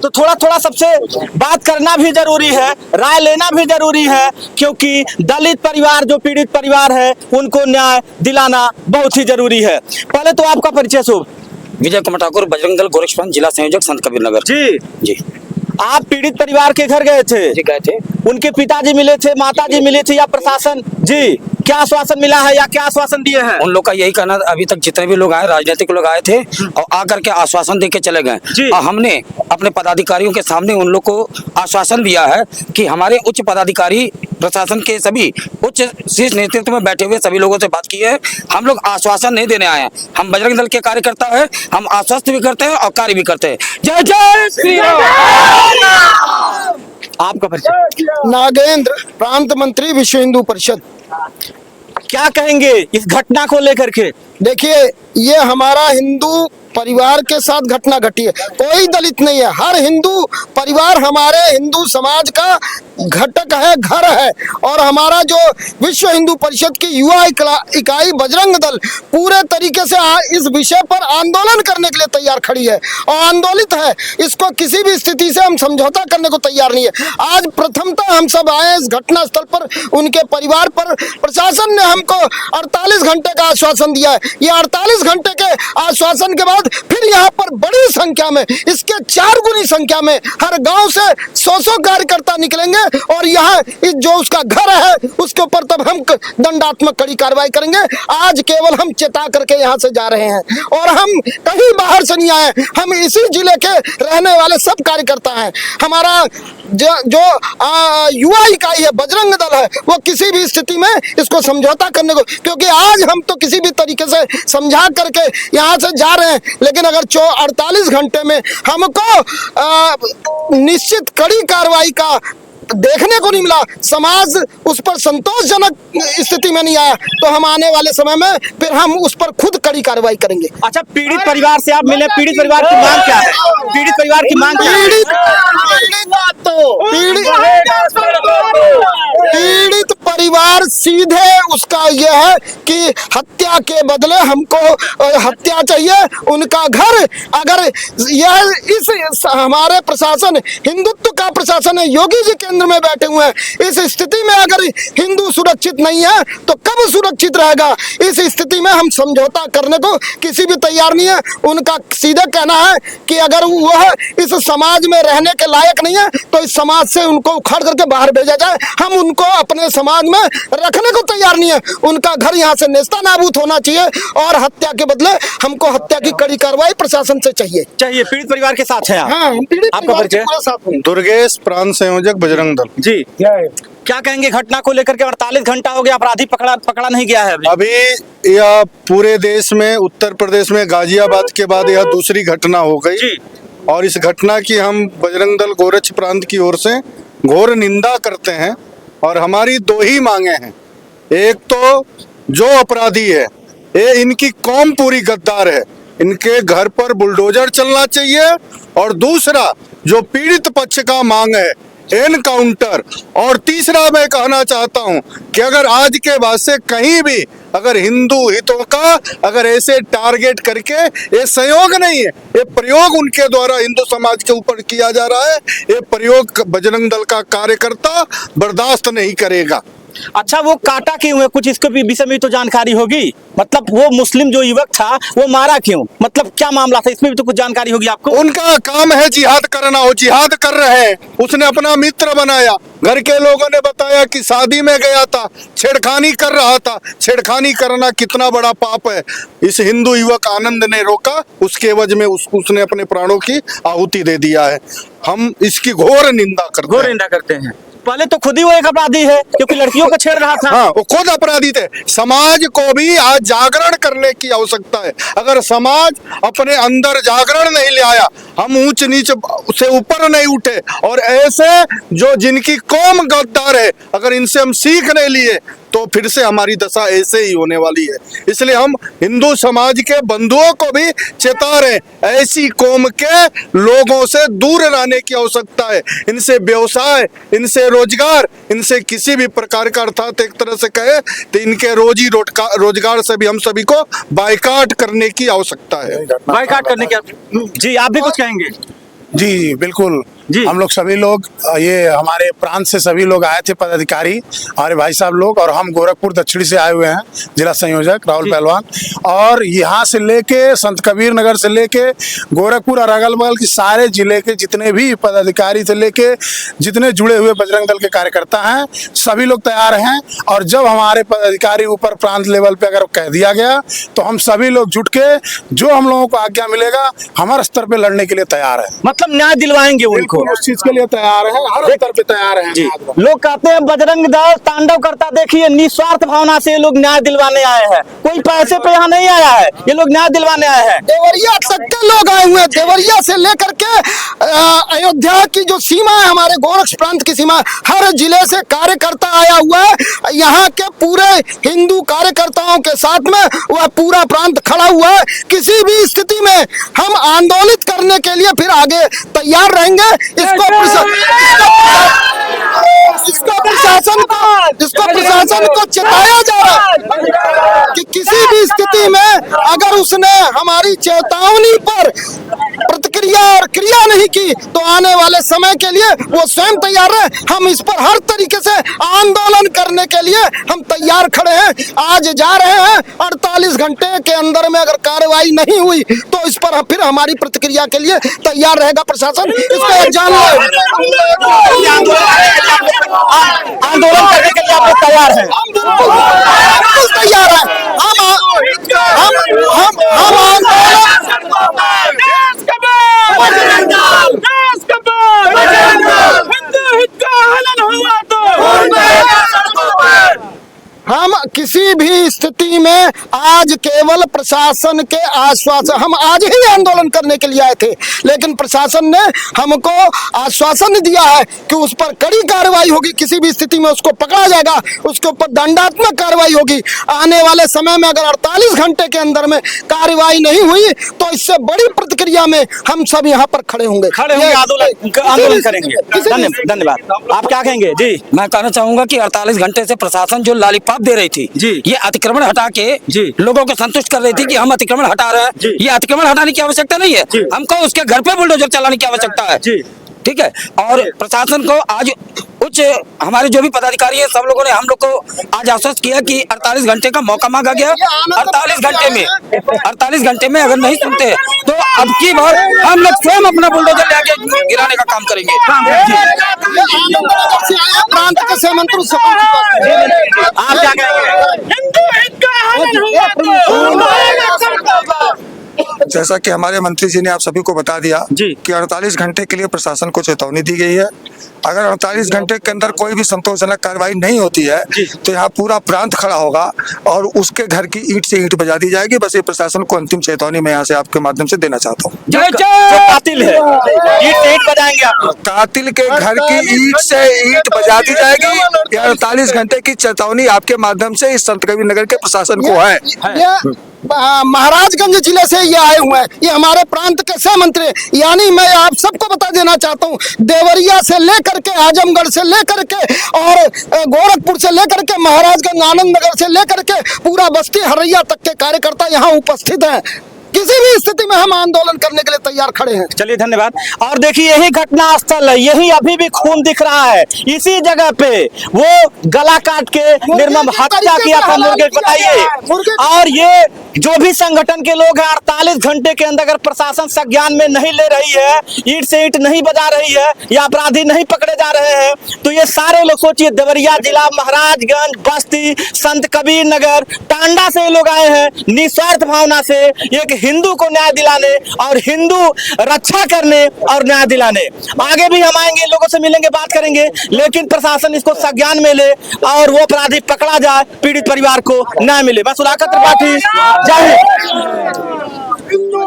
तो थोड़ा थोड़ा सबसे बात करना भी जरूरी है, राय लेना भी जरूरी है, क्योंकि दलित परिवार जो पीड़ित परिवार है उनको न्याय दिलाना बहुत ही जरूरी है। पहले तो आपका परिचय शुभ। विजय कुमार ठाकुर, बजरंग दल गोरक्षपंथ, जिला संयोजक, संत कबीर नगर। जी जी आप पीड़ित परिवार के घर गए थे? जी गए थे। उनके पिताजी मिले थे, माताजी मिली थी या प्रशासन? जी क्या आश्वासन मिला है या क्या आश्वासन दिए हैं? उन लोग का यही कहना, अभी तक जितने भी लोग आए राजनीतिक लोग आए थे और आकर के आश्वासन दे के चले गए। और हमने अपने पदाधिकारियों के सामने उन लोग को आश्वासन दिया है कि हमारे उच्च पदाधिकारी प्रशासन के सभी उच्च शीर्ष नेतृत्व में बैठे हुए सभी लोगों से बात की है। हम लोग आश्वासन नहीं देने आए हैं, हम बजरंग दल के कार्यकर्ता है, हम आश्वस्त भी करते हैं और कार्य भी करते हैं। जय जय श्री राम। आपका परिचय? नागेंद्र, प्रांत मंत्री, विश्व हिंदू परिषद। क्या कहेंगे इस घटना को लेकर के? देखिए, ये हमारा हिंदू परिवार के साथ घटना घटी है, कोई दलित नहीं है। हर हिंदू परिवार हमारे हिंदू समाज का घटक है, घर है। और हमारा जो विश्व हिंदू परिषद की युवा इकाई बजरंग दल पूरे तरीके से इस विषय पर आंदोलन करने के लिए तैयार खड़ी है और आंदोलित है। इसको किसी भी स्थिति से हम समझौता करने को तैयार नहीं है। आज प्रथमतः हम सब आए इस घटना स्थल पर, उनके परिवार पर प्रशासन ने हमको 48 घंटे का आश्वासन दिया है। ये 48 घंटे के आश्वासन के बाद फिर यहाँ पर बड़ी संख्या में, इसके 4 गुनी संख्या में हर गांव से 100 कार्यकर्ता निकलेंगे और यहाँ जो उसका घर है उसके ऊपर तब हम दंडात्मक कड़ी कार्रवाई करेंगे। आज केवल हम चेता करके यहाँ से जा रहे हैं और हम कहीं बाहर से नहीं आए, हम इसी जिले के रहने वाले सब कार्यकर्ता हैं। हमारा जो युवा इकाई है बजरंग दल है, वो किसी भी स्थिति में इसको समझौता करने को, क्योंकि आज हम तो किसी भी तरीके से समझा करके यहाँ से जा रहे हैं, लेकिन अगर 48 घंटे में हमको निश्चित कड़ी कार्रवाई का देखने को नहीं मिला, समाज उस पर संतोषजनक स्थिति में नहीं आया, तो हम आने वाले समय में फिर हम उस पर खुद कड़ी कार्रवाई करेंगे। अच्छा, पीड़ित परिवार से आप मिले, पीड़ित परिवार की मांग क्या है? पीड़ित परिवार की मांग क्या है? पीड़ित परिवार सीधे उसका यह है कि हत्या के बदले हमको हत्या चाहिए। उनका घर, अगर यह इस हमारे प्रशासन, हिंदुत्व का प्रशासन है, योगी जी केंद्र में बैठे हुए हैं, इस स्थिति में अगर हिंदू सुरक्षित नहीं है तो कब सुरक्षित रहेगा? इस स्थिति में हम समझौता करने को किसी भी तैयार नहीं है। उनका सीधे कहना है कि अगर वह इस समाज में रहने के लायक नहीं है तो इस समाज से उनको उखाड़ करके बाहर भेजा जाए। हम उनको अपने समाज में रखने को तैयार नहीं है। उनका घर यहाँ से नेस्तनाबूद होना चाहिए और हत्या के बदले हमको हत्या की कड़ी कार्रवाई प्रशासन से चाहिए। पीड़ित परिवार के साथ है आप? हाँ, हम पीड़ित आपका परिचय? दुर्गेश, प्रांत संयोजक, बजरंग दल। जी क्या कहेंगे घटना को लेकर के? 48 घंटा हो गया, अपराधी पकड़ा नहीं गया है अभी यह पूरे देश में, उत्तर प्रदेश में गाजियाबाद के बाद यह दूसरी घटना हो गई जी। और इस घटना की हम बजरंग दल गोरक्ष प्रांत की ओर से घोर निंदा करते हैं और हमारी 2 ही मांगे हैं। एक तो जो अपराधी है ये इनकी कौम पूरी गद्दार है, इनके घर पर बुलडोजर चलना चाहिए। और दूसरा जो पीड़ित पक्ष का मांग है एनकाउंटर। और तीसरा मैं कहना चाहता हूं कि अगर आज के बाद से कहीं भी अगर हिंदू हितों का अगर ऐसे टारगेट करके, ये संयोग नहीं है, ये प्रयोग उनके द्वारा हिंदू समाज के ऊपर किया जा रहा है, ये प्रयोग बजरंग दल का कार्यकर्ता बर्दाश्त नहीं करेगा। अच्छा, वो काटा क्यों है? कुछ इसके विषय में तो जानकारी होगी। मतलब वो मुस्लिम जो युवक था वो मारा क्यों? मतलब क्या मामला था, इसमें भी तो कुछ जानकारी होगी आपको। उनका काम है जिहाद करना, वो जिहाद कर रहे हैं। उसने अपना मित्र बनाया, घर के लोगों ने बताया कि शादी में गया था, छेड़खानी कर रहा था। छेड़खानी करना कितना बड़ा पाप है। इस हिंदू युवक आनंद ने रोका, उसके एवज में उसने अपने प्राणों की आहुति दे दिया है। हम इसकी घोर निंदा करते हैं। पहले तो खुद ही वो एक अपराधी है, क्योंकि लड़कियों को छेड़ रहा था। हाँ, वो खुद अपराधी थे। समाज को भी आज जागरण करने की आवश्यकता है। अगर समाज अपने अंदर जागरण नहीं ले आया, हम ऊंच नीच से ऊपर नहीं उठे और ऐसे जो जिनकी कौम गद्दार है, अगर इनसे हम सीख नहीं लिए तो फिर से हमारी दशा ऐसे ही होने वाली है। इसलिए हम हिंदू समाज के बंधुओं को भी चेता रहे, ऐसी कौम के लोगों से दूर रहने की आवश्यकता है। इनसे व्यवसाय, इनसे रोजगार, इनसे किसी भी प्रकार का, अर्थात एक तरह से कहे तो इनके रोजगार से भी हम सभी को बायकाट करने की आवश्यकता है। बायकाट करने की। जी आप भी कुछ कहेंगे? जी बिल्कुल जी। हम लोग सभी लोग ये हमारे प्रांत से सभी लोग आए थे पदाधिकारी, हमारे भाई साहब लोग, और हम गोरखपुर दक्षिणी से आए हुए हैं, जिला संयोजक राहुल पहलवान। और यहाँ से लेके संत कबीर नगर से लेके गोरखपुर और अगल बगल के सारे जिले के जितने भी पदाधिकारी से लेके जितने जुड़े हुए बजरंग दल के कार्यकर्ता हैं, सभी लोग तैयार हैं। और जब हमारे पदाधिकारी ऊपर प्रांत लेवल पे अगर कह दिया गया तो हम सभी लोग जुट के जो हम लोगों को आज्ञा मिलेगा हमारे स्तर पे लड़ने के लिए तैयार है। मतलब न्याय दिलवाएंगे उनको, उस चीज के लिए तैयार है, हर स्तर पे तैयार है। जी। लोग कहते हैं बजरंग दल तांडव करता, देखिए निस्वार्थ भावना से ये लोग न्याय दिलवाने आए हैं, कोई पैसे पे यहाँ नहीं आया है, ये लोग न्याय दिलवाने आए हैं। देवरिया तक के लोग आए हुए हैं, देवरिया से लेकर के अयोध्या की जो सीमा है, हमारे गोरक्ष प्रांत की सीमा, हर जिले से कार्यकर्ता आया हुआ है। यहाँ के पूरे हिंदू कार्यकर्ताओं के साथ में वह पूरा प्रांत खड़ा हुआ है। किसी भी स्थिति में हम आंदोलित करने के लिए फिर आगे तैयार रहेंगे। इसको प्रशासन को चेताया जा रहा है कि किसी भी स्थिति में अगर उसने हमारी चेतावनी पर प्रतिक्रिया और क्रिया नहीं की तो आने वाले समय के लिए वो स्वयं तैयार है। हम इस पर हर तरीके से आंदोलन करने के लिए हम तैयार खड़े हैं। आज जा रहे हैं, 48 घंटे के अंदर में अगर कार्रवाई नहीं हुई तो इस पर फिर हमारी प्रतिक्रिया के लिए तैयार रहेगा प्रशासन। इसको जान लो, आंदोलन करने के लिए आप लोग तैयार हैं? हम बिल्कुल तैयार है। हम किसी भी स्थिति में आज केवल प्रशासन के आश्वासन, हम आज ही आंदोलन करने के लिए आए थे, लेकिन प्रशासन ने हमको आश्वासन दिया है कि उस पर कड़ी कार्रवाई होगी, किसी भी स्थिति में उसको पकड़ा जाएगा, उसके ऊपर दंडात्मक कार्रवाई होगी। आने वाले समय में अगर 48 घंटे के अंदर में कार्रवाई नहीं हुई तो इससे बड़ी प्रतिक्रिया में हम सब यहाँ पर खड़े होंगे, आंदोलन करेंगे। धन्यवाद। आप क्या कहेंगे? जी, मैं कहना चाहूंगा कि 48 घंटे से प्रशासन जो लॉलीपॉप दे रही थी जी, ये अतिक्रमण हटा के जी लोगों को संतुष्ट कर रही थी कि हम अतिक्रमण हटा रहे हैं। ये अतिक्रमण हटाने की आवश्यकता नहीं है, हमको उसके घर पे बुलडोजर चलाने की आवश्यकता है। ठीक है। और प्रशासन को आज उच्च हमारे जो भी पदाधिकारी है सब लोगों ने हम लोग को आज आश्वस्त किया कि 48 घंटे का मौका मांगा गया। 48 घंटे में अगर नहीं सुनते तो अब की बार हम लोग स्वयं अपना बुलडोजर लेके गिराने का काम करेंगे। प्रांत के सेमंत्री आप क्या कहेंगे? जैसा कि हमारे मंत्री जी ने आप सभी को बता दिया कि 48 घंटे के लिए प्रशासन को चेतावनी दी गई है। अगर 48 घंटे के अंदर कोई भी संतोषजनक कार्रवाई नहीं होती है तो यहाँ पूरा प्रांत खड़ा होगा और उसके घर की ईंट से ईंट बजा दी जाएगी। बस ये प्रशासन को अंतिम चेतावनी मैं यहाँ से आपके माध्यम से देना चाहता हूँ। जो कातिल है ईंट बजाएंगे आप लोग? कातिल के घर की ईंट से ईंट बजा दी जाएगी। 48 घंटे की चेतावनी आपके माध्यम से इस संत कबीर नगर के प्रशासन को है। महाराजगंज जिले से ये आए हुए हैं, ये हमारे प्रांत के सह मंत्री। यानी मैं आप सबको बता देना चाहता हूँ, देवरिया से लेकर के आजमगढ़ से लेकर के और गोरखपुर से लेकर के महाराजगंज आनंद नगर से लेकर के पूरा बस्ती हरैया तक के कार्यकर्ता यहाँ उपस्थित हैं। किसी भी स्थिति में हम आंदोलन करने के लिए तैयार खड़े हैं। चलिए धन्यवाद। और देखिए यही घटना स्थल है, यही अभी भी खून दिख रहा है। इसी जगह पे वो गला काट के निर्मम हत्या किया था मुर्गे, बताइए। और ये जो भी संगठन के लोग हैं 48 घंटे के अंदर अगर प्रशासन संज्ञान में नहीं ले रही है, ईंट से ईंट नहीं बजा रही है या अपराधी नहीं पकड़े जा रहे हैं तो ये सारे लोग सोचिए, देवरिया जिला, महाराजगंज, बस्ती, संत कबीर नगर, टांडा से लोग आए हैं निस्वार्थ भावना से एक हिंदू को न्याय दिलाने और हिंदू रक्षा करने और न्याय दिलाने। आगे भी हम आएंगे, लोगों से मिलेंगे, बात करेंगे, लेकिन प्रशासन इसको संज्ञान में ले और वो अपराधी पकड़ा जाए, पीड़ित परिवार को न्याय मिले। मैं सुधाकर त्रिपाठी, जय हिंद।